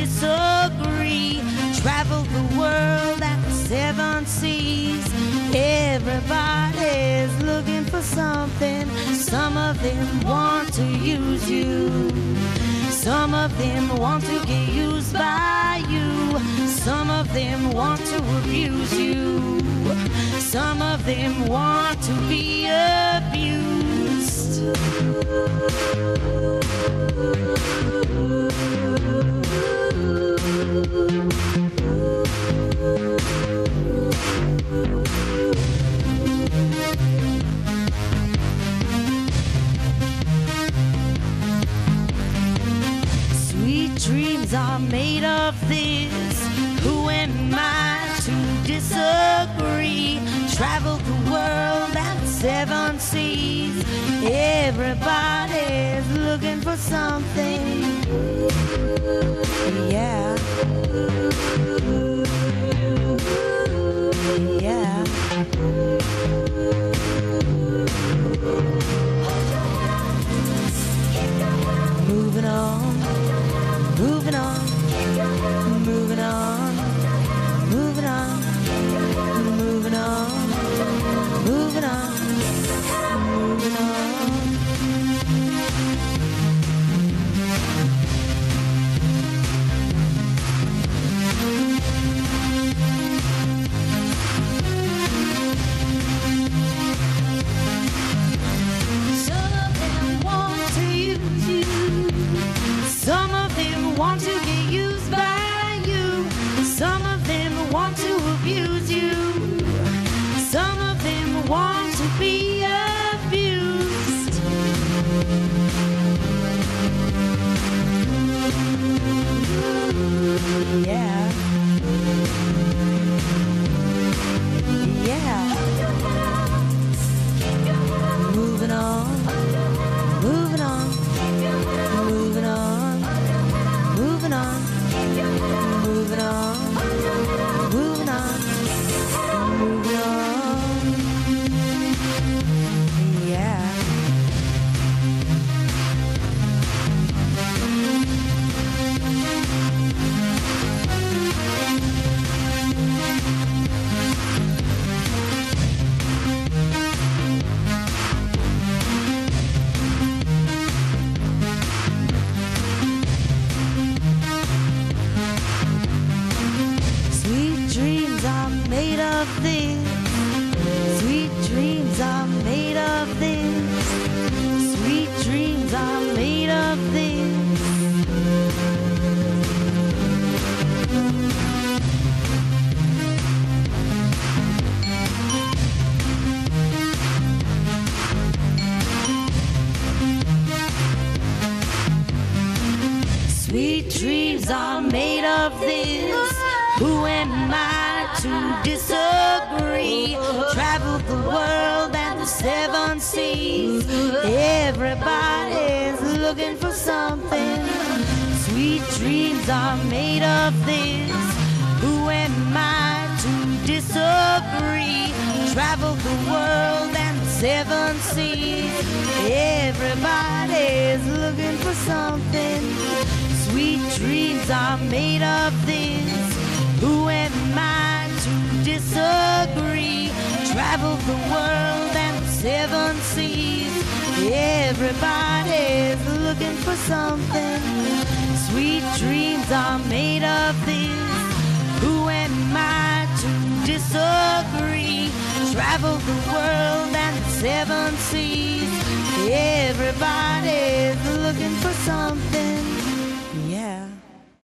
disagree. Travel the world at the seven seas. Everybody's looking for something. Some of them want to use you. Some of them want to get used by you. Some of them want to abuse you. Some of them want to be abused. Sweet dreams are made of this. Who am I to disagree? Travel the world and seven seas. Everybody's looking for something. Yeah. Yeah. Moving on. Moving on. Moving on. Moving on. Moving on. Moving on. Moving on. Some of them want to use you. Some of them want to get used by you. Some of them want to abuse you. Some of them want to be abused. Yeah. Yeah. Moving on. Moving on. Moving on. Moving on. Moving on. Moving on. Moving on. Yeah. Sweet dreams are made of this. Sweet dreams are made of this. Sweet dreams are made of this. Sweet dreams are made of this. Who am I to disagree? Travel the world and the seven seas. Everybody's looking for something. Sweet dreams are made of this. Who am I to disagree? Travel the world and the seven seas. Everybody's looking for something. Sweet dreams are made of this. Who am I to disagree? Travel the world and the seven seas. Everybody's looking for something. Sweet dreams are made of this. Who am I to disagree? Travel the world and the seven seas. Everybody's looking for something.